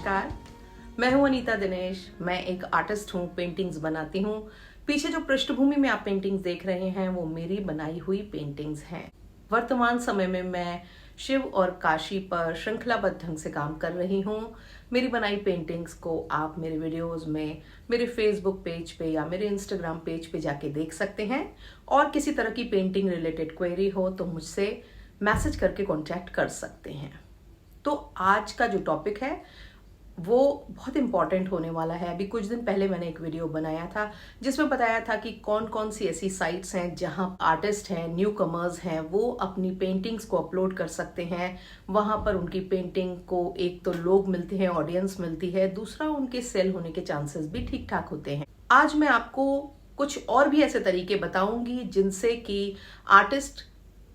नमस्कार, मैं हूं अनीता दिनेश। मैं एक आर्टिस्ट हूं, पेंटिंग्स बनाती हूं। पीछे जो पृष्ठभूमि में आप पेंटिंग्स देख रहे हैं वो मेरी बनाई हुई पेंटिंग्स हैं। वर्तमान समय में मैं शिव और काशी पर श्रृंखलाबद्ध ढंग से काम कर रही हूं। मेरी बनाई पेंटिंग्स को आप मेरे वीडियोस में, मेरे फेसबुक पेज पे या मेरे इंस्टाग्राम पेज पे जाके देख सकते हैं। और किसी तरह की पेंटिंग रिलेटेड क्वेरी हो तो मुझसे मैसेज करके कांटेक्ट कर सकते हैं। तो आज का जो टॉपिक है वो बहुत इंपॉर्टेंट होने वाला है। अभी कुछ दिन पहले मैंने एक वीडियो बनाया था जिसमें बताया था कि कौन कौन सी ऐसी साइट्स हैं जहां आर्टिस्ट हैं, न्यू कमर्स हैं, वो अपनी पेंटिंग्स को अपलोड कर सकते हैं। वहां पर उनकी पेंटिंग को एक तो लोग मिलते हैं, ऑडियंस मिलती है, दूसरा उनके सेल होने के चांसेस भी ठीक ठाक होते हैं। आज मैं आपको कुछ और भी ऐसे तरीके बताऊंगी जिनसे कि आर्टिस्ट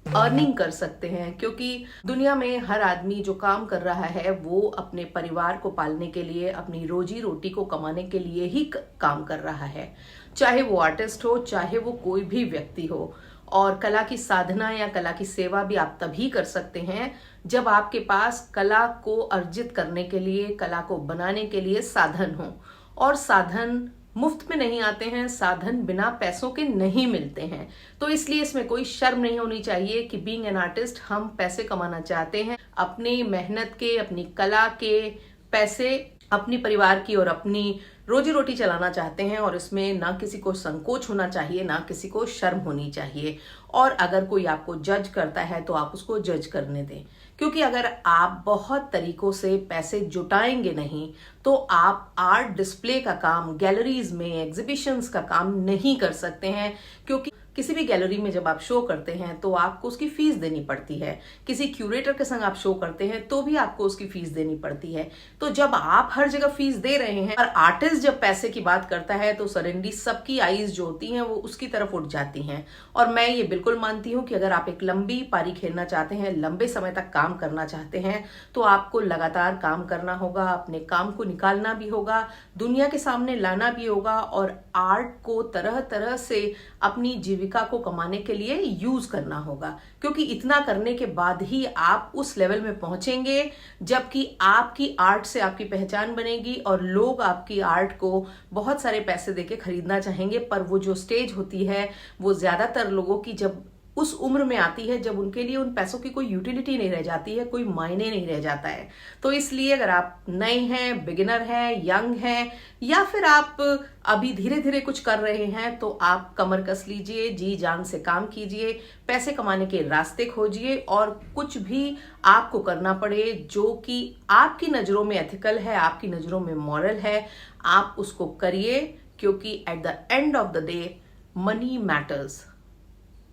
अर्निंग कर सकते हैं, क्योंकि दुनिया में हर आदमी जो काम कर रहा है वो अपने परिवार को पालने के लिए, अपनी रोजी रोटी को कमाने के लिए ही काम कर रहा है। चाहे वो आर्टिस्ट हो, चाहे वो कोई भी व्यक्ति हो। और कला की साधना या कला की सेवा भी आप तभी कर सकते हैं जब आपके पास कला को अर्जित करने के लिए, कला को बनाने के लिए साधन हो। और साधन मुफ्त में नहीं आते हैं, साधन बिना पैसों के नहीं मिलते हैं। तो इसलिए इसमें कोई शर्म नहीं होनी चाहिए कि बीइंग एन आर्टिस्ट हम पैसे कमाना चाहते हैं, अपनी मेहनत के, अपनी कला के पैसे अपनी परिवार की और अपनी रोजी रोटी चलाना चाहते हैं। और इसमें ना किसी को संकोच होना चाहिए, ना किसी को शर्म होनी चाहिए। और अगर कोई आपको जज करता है तो आप उसको जज करने दें, क्योंकि अगर आप बहुत तरीकों से पैसे जुटाएंगे नहीं तो आप आर्ट डिस्प्ले का काम, गैलरीज में एग्जीबिशंस का काम नहीं कर सकते हैं। क्योंकि किसी भी गैलरी में जब आप शो करते हैं तो आपको उसकी फीस देनी पड़ती है। किसी क्यूरेटर के संग आप शो करते हैं तो भी आपको उसकी फीस देनी पड़ती है। तो जब आप हर जगह फीस दे रहे हैं और आर्टिस्ट जब पैसे की बात करता है तो सडनली सबकी आईज जो होती हैं वो उसकी तरफ उठ जाती हैं। और मैं ये बिल्कुल मानती हूं कि अगर आप एक लंबी पारी खेलना चाहते हैं, लंबे समय तक काम करना चाहते हैं, तो आपको लगातार काम करना होगा, अपने काम को निकालना भी होगा, दुनिया के सामने लाना भी होगा और आर्ट को तरह तरह से अपनी जीविका को कमाने के लिए यूज करना होगा। क्योंकि इतना करने के बाद ही आप उस लेवल में पहुंचेंगे जबकि आपकी आर्ट से आपकी पहचान बनेगी और लोग आपकी आर्ट को बहुत सारे पैसे देके खरीदना चाहेंगे। पर वो जो स्टेज होती है वो ज्यादातर लोगों की जब उस उम्र में आती है जब उनके लिए उन पैसों की कोई यूटिलिटी नहीं रह जाती है, कोई मायने नहीं रह जाता है। तो इसलिए अगर आप नए हैं, बिगिनर हैं, यंग हैं, या फिर आप अभी धीरे धीरे कुछ कर रहे हैं, तो आप कमर कस लीजिए, जी जान से काम कीजिए, पैसे कमाने के रास्ते खोजिए और कुछ भी आपको करना पड़े जो कि आपकी नजरों में एथिकल है, आपकी नजरों में मॉरल है, आप उसको करिए। क्योंकि at the end of the day money matters.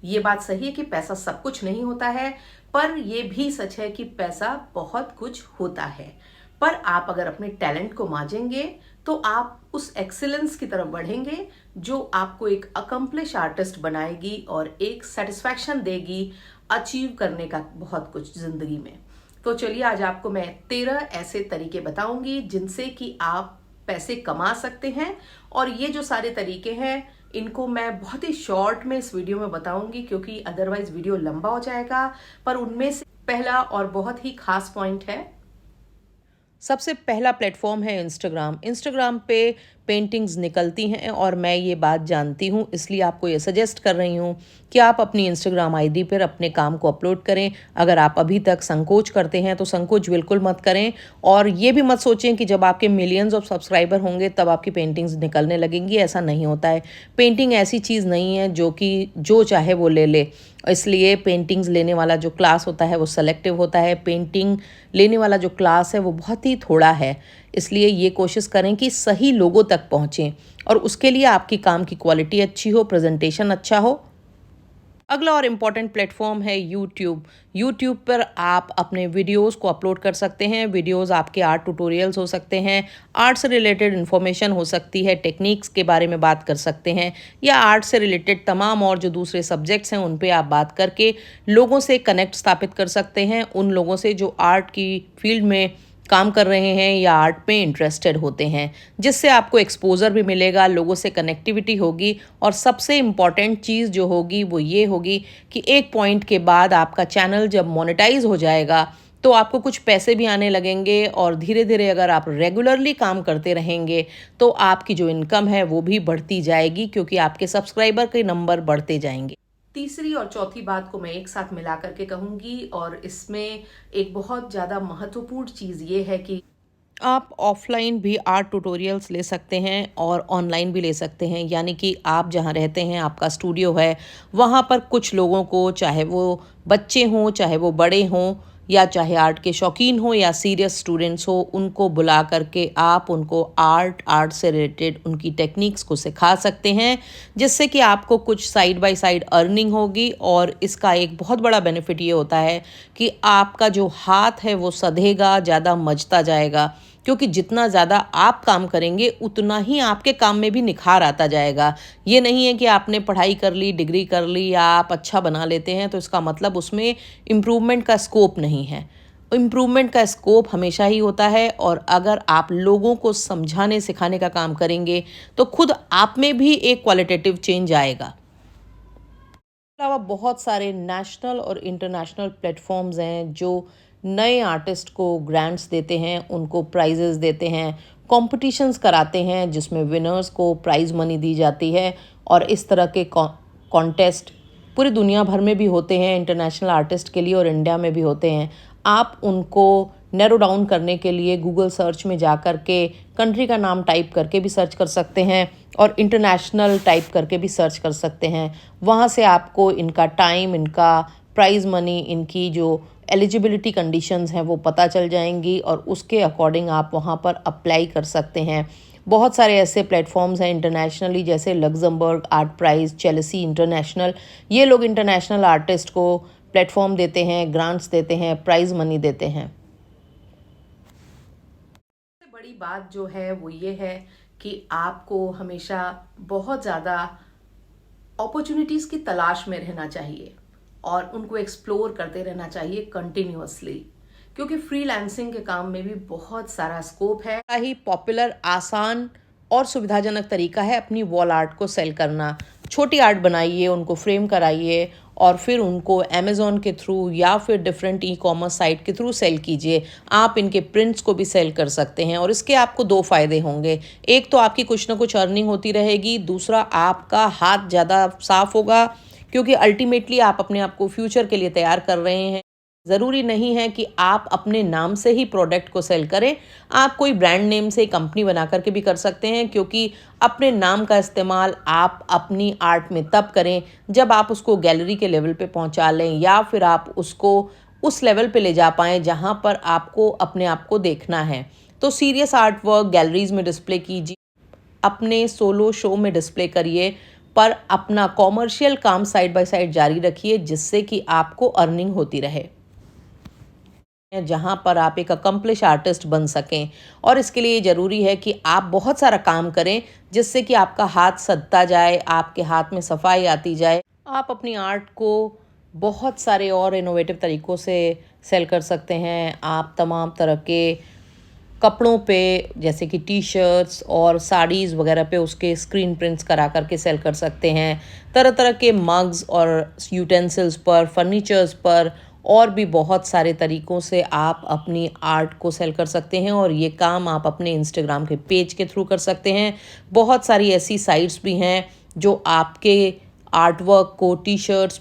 ये बात सही है कि पैसा सब कुछ नहीं होता है, पर यह भी सच है कि पैसा बहुत कुछ होता है। पर आप अगर अपने टैलेंट को मांझेंगे तो आप उस एक्सीलेंस की तरफ बढ़ेंगे जो आपको एक अकम्प्लिश आर्टिस्ट बनाएगी और एक सेटिस्फैक्शन देगी अचीव करने का बहुत कुछ जिंदगी में। तो चलिए आज आपको मैं 13 ऐसे तरीके बताऊंगी जिनसे कि आप पैसे कमा सकते हैं। और ये जो सारे तरीके हैं इनको मैं बहुत ही शॉर्ट में इस वीडियो में बताऊंगी, क्योंकि अदरवाइज वीडियो लंबा हो जाएगा। पर उनमें से पहला और बहुत ही खास पॉइंट है, सबसे पहला प्लेटफॉर्म है इंस्टाग्राम। इंस्टाग्राम पे पेंटिंग्स निकलती हैं और मैं ये बात जानती हूँ, इसलिए आपको ये सजेस्ट कर रही हूँ कि आप अपनी इंस्टाग्राम आईडी पर अपने काम को अपलोड करें। अगर आप अभी तक संकोच करते हैं तो संकोच बिल्कुल मत करें। और ये भी मत सोचें कि जब आपके मिलियंस ऑफ सब्सक्राइबर होंगे तब आपकी पेंटिंग्स निकलने लगेंगी। ऐसा नहीं होता है। पेंटिंग ऐसी चीज़ नहीं है जो कि जो चाहे वो ले ले। इसलिए पेंटिंग्स लेने वाला जो क्लास होता है वो सेलेक्टिव होता है। पेंटिंग लेने वाला जो क्लास है वो बहुत ही थोड़ा है। इसलिए ये कोशिश करें कि सही लोगों तक पहुँचें और उसके लिए आपकी काम की क्वालिटी अच्छी हो, प्रेजेंटेशन अच्छा हो। अगला और इम्पॉर्टेंट प्लेटफॉर्म है यूट्यूब। यूट्यूब पर आप अपने वीडियोस को अपलोड कर सकते हैं। वीडियोस आपके आर्ट ट्यूटोरियल्स हो सकते हैं, आर्ट से रिलेटेड इन्फॉर्मेशन हो सकती है, टेक्निक्स के बारे में बात कर सकते हैं, या आर्ट से रिलेटेड तमाम और जो दूसरे सब्जेक्ट्स हैं उन पे आप बात करके लोगों से कनेक्ट स्थापित कर सकते हैं। उन लोगों से जो आर्ट की फील्ड में काम कर रहे हैं या आर्ट में इंटरेस्टेड होते हैं, जिससे आपको एक्सपोजर भी मिलेगा, लोगों से कनेक्टिविटी होगी। और सबसे इम्पॉर्टेंट चीज़ जो होगी वो ये होगी कि एक पॉइंट के बाद आपका चैनल जब मोनेटाइज हो जाएगा तो आपको कुछ पैसे भी आने लगेंगे और धीरे धीरे अगर आप रेगुलरली काम करते रहेंगे तो आपकी जो इनकम है वो भी बढ़ती जाएगी, क्योंकि आपके सब्सक्राइबर के नंबर बढ़ते जाएंगे। तीसरी और चौथी बात को मैं एक साथ मिला करके कहूंगी, और इसमें एक बहुत ज़्यादा महत्वपूर्ण चीज़ ये है कि आप ऑफलाइन भी आर्ट ट्यूटोरियल्स ले सकते हैं और ऑनलाइन भी ले सकते हैं। यानी कि आप जहाँ रहते हैं, आपका स्टूडियो है, वहाँ पर कुछ लोगों को, चाहे वो बच्चे हों, चाहे वो बड़े हों, या चाहे आर्ट के शौकीन हो या सीरियस स्टूडेंट्स हो, उनको बुला करके आप उनको आर्ट से रिलेटेड उनकी टेक्निक्स को सिखा सकते हैं, जिससे कि आपको कुछ साइड बाय साइड अर्निंग होगी। और इसका एक बहुत बड़ा बेनिफिट ये होता है कि आपका जो हाथ है वो सधेगा, ज़्यादा मजता जाएगा, क्योंकि जितना ज़्यादा आप काम करेंगे उतना ही आपके काम में भी निखार आता जाएगा। ये नहीं है कि आपने पढ़ाई कर ली, डिग्री कर ली या आप अच्छा बना लेते हैं तो इसका मतलब उसमें इम्प्रूवमेंट का स्कोप नहीं है। इम्प्रूवमेंट का स्कोप हमेशा ही होता है, और अगर आप लोगों को समझाने सिखाने का काम करेंगे तो खुद आप में भी एक क्वालिटेटिव चेंज आएगा। अलावा बहुत सारे नेशनल और इंटरनेशनल प्लेटफॉर्म्स हैं जो नए आर्टिस्ट को ग्रांट्स देते हैं, उनको प्राइजेस देते हैं, कॉम्पिटिशन्स कराते हैं जिसमें विनर्स को प्राइज़ मनी दी जाती है। और इस तरह के कॉन्टेस्ट पूरी दुनिया भर में भी होते हैं, इंटरनेशनल आर्टिस्ट के लिए, और इंडिया में भी होते हैं। आप उनको नैरो डाउन करने के लिए गूगल सर्च में जा कर के कंट्री का नाम टाइप करके भी सर्च कर सकते हैं और इंटरनेशनल टाइप करके भी सर्च कर सकते हैं। वहाँ से आपको इनका टाइम, इनका प्राइज़ मनी, इनकी जो एलिजिबिलिटी कंडीशंस हैं वो पता चल जाएंगी, और उसके अकॉर्डिंग आप वहाँ पर अप्लाई कर सकते हैं। बहुत सारे ऐसे प्लेटफॉर्म्स हैं इंटरनेशनली, जैसे Luxembourg art prize, Chelsea international. ये लोग इंटरनेशनल आर्टिस्ट को प्लेटफॉर्म देते हैं, ग्रांट्स देते हैं, प्राइज़ मनी देते हैं। सबसे बड़ी बात जो है वो ये है कि आपको हमेशा बहुत ज़्यादा अपॉर्चुनिटीज़ की तलाश में रहना चाहिए और उनको एक्सप्लोर करते रहना चाहिए कंटिन्यूअसली, क्योंकि फ्रीलांसिंग के काम में भी बहुत सारा स्कोप है। ही पॉपुलर, आसान और सुविधाजनक तरीका है अपनी वॉल आर्ट को सेल करना। छोटी आर्ट बनाइए, उनको फ्रेम कराइए और फिर उनको अमेज़ॉन के थ्रू या फिर डिफरेंट ई-कॉमर्स साइट के थ्रू सेल कीजिए। आप इनके प्रिंट्स को भी सेल कर सकते हैं और इसके आपको दो फ़ायदे होंगे। एक तो आपकी कुछ ना कुछ अर्निंग होती रहेगी, दूसरा आपका हाथ ज़्यादा साफ होगा, क्योंकि अल्टीमेटली आप अपने आप को फ्यूचर के लिए तैयार कर रहे हैं। ज़रूरी नहीं है कि आप अपने नाम से ही प्रोडक्ट को सेल करें, आप कोई ब्रांड नेम से कंपनी बना करके भी कर सकते हैं, क्योंकि अपने नाम का इस्तेमाल आप अपनी आर्ट में तब करें जब आप उसको गैलरी के लेवल पे पहुंचा लें, या फिर आप उसको उस लेवल पे ले जा पाएँ जहां पर आपको अपने आप को देखना है। तो सीरियस आर्ट वर्क गैलरीज में डिस्प्ले कीजिए, अपने सोलो शो में डिस्प्ले करिए, पर अपना कॉमर्शियल काम साइड बाय साइड जारी रखिए, जिससे कि आपको अर्निंग होती रहे, जहां पर आप एक अकम्प्लिश आर्टिस्ट बन सकें। और इसके लिए ज़रूरी है कि आप बहुत सारा काम करें, जिससे कि आपका हाथ सधता जाए, आपके हाथ में सफाई आती जाए। आप अपनी आर्ट को बहुत सारे और इनोवेटिव तरीक़ों से सेल कर सकते हैं। आप तमाम तरह के कपड़ों पे, जैसे कि टी शर्ट्स और साड़ीज़ वगैरह पे उसके स्क्रीन प्रिंट्स करा करके सेल कर सकते हैं। तरह तरह के मग्स और यूटेंसिल्स पर, फर्नीचर्स पर और भी बहुत सारे तरीक़ों से आप अपनी आर्ट को सेल कर सकते हैं, और ये काम आप अपने इंस्टाग्राम के पेज के थ्रू कर सकते हैं। बहुत सारी ऐसी साइट्स भी हैं जो आपके आर्ट वर्क को टी शर्ट्स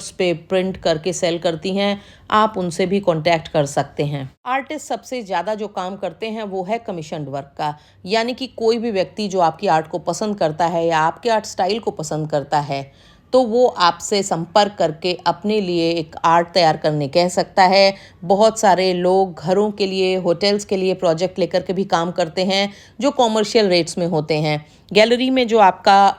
पे प्रिंट करके सेल करती हैं। आप उनसे भी कांटेक्ट कर सकते हैं। आर्टिस्ट सबसे ज़्यादा जो काम करते हैं वो है कमीशन्ड वर्क का, यानी कि कोई भी व्यक्ति जो आपकी आर्ट को पसंद करता है या आपके आर्ट स्टाइल को पसंद करता है, तो वो आपसे संपर्क करके अपने लिए एक आर्ट तैयार करने कह सकता है। बहुत सारे लोग घरों के लिए, होटल्स के लिए प्रोजेक्ट लेकर के भी काम करते हैं, जो कॉमर्शियल रेट्स में होते हैं। गैलरी में जो आपका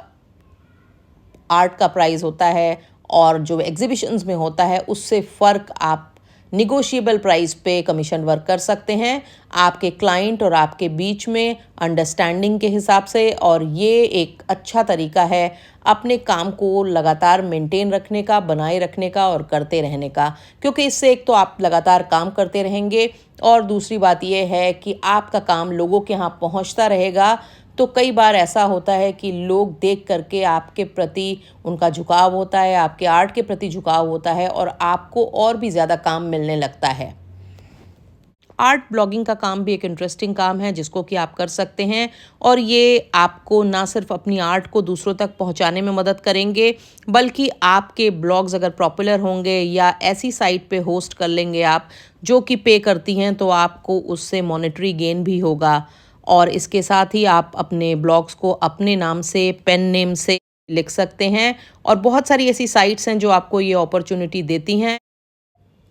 आर्ट का प्राइस होता है और जो एग्जीबिशंस में होता है, उससे फ़र्क आप निगोशिएबल प्राइस पे कमीशन वर्क कर सकते हैं, आपके क्लाइंट और आपके बीच में अंडरस्टैंडिंग के हिसाब से। और ये एक अच्छा तरीका है अपने काम को लगातार मेंटेन रखने का, बनाए रखने का और करते रहने का, क्योंकि इससे एक तो आप लगातार काम करते रहेंगे, और दूसरी बात ये है कि आपका काम लोगों के यहाँ पहुँचता रहेगा। तो कई बार ऐसा होता है कि लोग देख करके आपके प्रति उनका झुकाव होता है, आपके आर्ट के प्रति झुकाव होता है, और आपको और भी ज़्यादा काम मिलने लगता है। आर्ट ब्लॉगिंग का काम भी एक इंटरेस्टिंग काम है जिसको कि आप कर सकते हैं, और ये आपको ना सिर्फ अपनी आर्ट को दूसरों तक पहुंचाने में मदद करेंगे, बल्कि आपके ब्लॉग्स अगर पॉपुलर होंगे या ऐसी साइट पे होस्ट कर लेंगे आप जो कि पे करती हैं, तो आपको उससे मॉनेटरी गेन भी होगा। और इसके साथ ही आप अपने ब्लॉग्स को अपने नाम से, पेन नेम से लिख सकते हैं, और बहुत सारी ऐसी साइट्स हैं जो आपको ये अपॉर्चुनिटी देती हैं।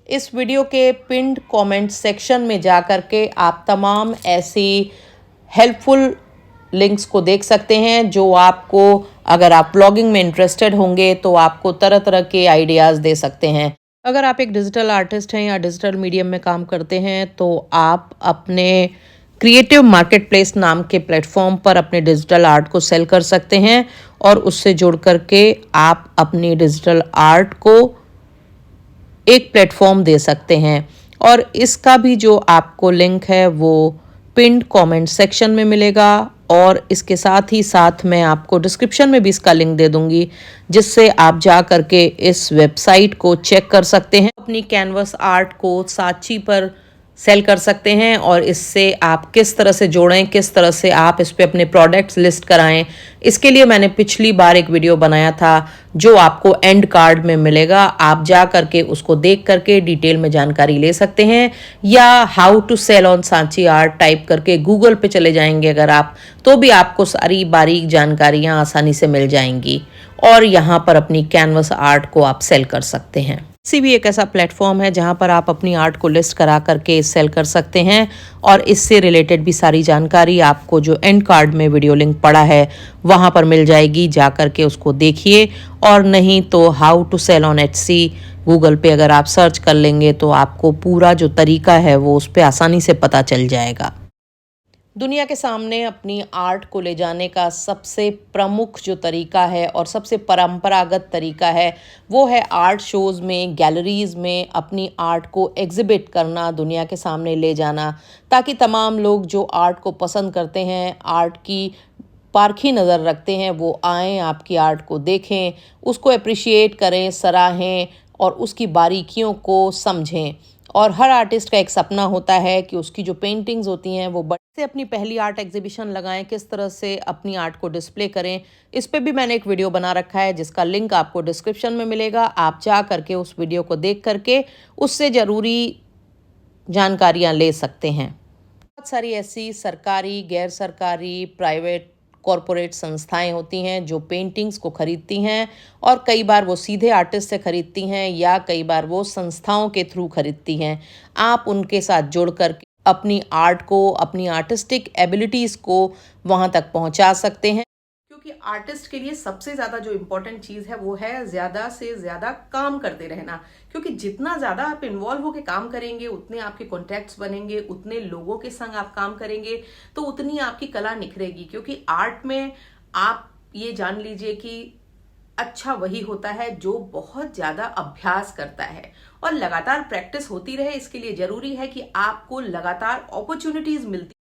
इस वीडियो के पिन्ड कमेंट सेक्शन में जा कर के आप तमाम ऐसी हेल्पफुल लिंक्स को देख सकते हैं जो आपको, अगर आप ब्लॉगिंग में इंटरेस्टेड होंगे तो आपको तरह तरह के आइडियाज़ दे सकते हैं। अगर आप एक डिजिटल आर्टिस्ट हैं या डिजिटल मीडियम में काम करते हैं तो आप अपने क्रिएटिव मार्केट प्लेस नाम के प्लेटफॉर्म पर अपने डिजिटल आर्ट को सेल कर सकते हैं, और उससे जुड़ करके आप अपनी डिजिटल आर्ट को एक प्लेटफॉर्म दे सकते हैं। और इसका भी जो आपको लिंक है वो पिन्ड कमेंट सेक्शन में मिलेगा, और इसके साथ ही साथ मैं आपको डिस्क्रिप्शन में भी इसका लिंक दे दूंगी, जिससे आप जा करके इस वेबसाइट को चेक कर सकते हैं। अपनी कैनवस आर्ट को साची पर सेल कर सकते हैं, और इससे आप किस तरह से जोड़ें, किस तरह से आप इस पे अपने प्रोडक्ट्स लिस्ट कराएं, इसके लिए मैंने पिछली बार एक वीडियो बनाया था जो आपको एंड कार्ड में मिलेगा। आप जा करके उसको देख करके डिटेल में जानकारी ले सकते हैं, या how to sell on Sanchi art type करके गूगल पे चले जाएंगे अगर आप, तो भी आपको सारी बारीक जानकारियां आसानी से मिल जाएंगी, और यहाँ पर अपनी कैनवस आर्ट को आप सेल कर सकते हैं। इसी भी एक ऐसा प्लेटफॉर्म है जहां पर आप अपनी आर्ट को लिस्ट करा करके सेल कर सकते हैं, और इससे रिलेटेड भी सारी जानकारी आपको जो एंड कार्ड में वीडियो लिंक पड़ा है वहां पर मिल जाएगी, जा करके उसको देखिए। और नहीं तो how to sell on Etsy Google पे अगर आप सर्च कर लेंगे तो आपको पूरा जो तरीका है वो उस पर आसानी से पता चल जाएगा। दुनिया के सामने अपनी आर्ट को ले जाने का सबसे प्रमुख जो तरीका है और सबसे परंपरागत तरीका है वो है आर्ट शोज़ में, गैलरीज़ में अपनी आर्ट को एग्जिबिट करना, दुनिया के सामने ले जाना, ताकि तमाम लोग जो आर्ट को पसंद करते हैं, आर्ट की पारखी नज़र रखते हैं, वो आएँ, आपकी आर्ट को देखें, उसको अप्रिशिएट करें, सराहें और उसकी बारीकियों को समझें। और हर आर्टिस्ट का एक सपना होता है कि उसकी जो पेंटिंग्स होती हैं वो बड़े से अपनी पहली आर्ट एग्जीबिशन लगाएं, किस तरह से अपनी आर्ट को डिस्प्ले करें। इस पे भी मैंने एक वीडियो बना रखा है जिसका लिंक आपको डिस्क्रिप्शन में मिलेगा। आप जा करके उस वीडियो को देख करके उससे ज़रूरी जानकारियां ले सकते हैं। बहुत सारी ऐसी सरकारी, गैर सरकारी, प्राइवेट, कॉरपोरेट संस्थाएं होती हैं जो पेंटिंग्स को खरीदती हैं, और कई बार वो सीधे आर्टिस्ट से खरीदती हैं या कई बार वो संस्थाओं के थ्रू खरीदती हैं। आप उनके साथ जुड़ कर अपनी आर्ट को, अपनी आर्टिस्टिक एबिलिटीज़ को वहाँ तक पहुँचा सकते हैं, क्योंकि आर्टिस्ट के लिए सबसे ज़्यादा जो इम्पोर्टेंट चीज़ है वो है ज़्यादा से ज़्यादा काम करते रहना। क्योंकि जितना ज़्यादा आप इन्वॉल्व होकर काम करेंगे, उतने आपके कॉन्टैक्ट्स बनेंगे, उतने लोगों के संग आप काम करेंगे, तो उतनी आपकी कला निखरेगी। क्योंकि आर्ट में आप ये जान लीजिए कि अच्छा वही होता है जो बहुत ज़्यादा अभ्यास करता है, और लगातार प्रैक्टिस होती रहे। इसके लिए ज़रूरी है कि आपको लगातार अपॉर्चुनिटीज़ मिलती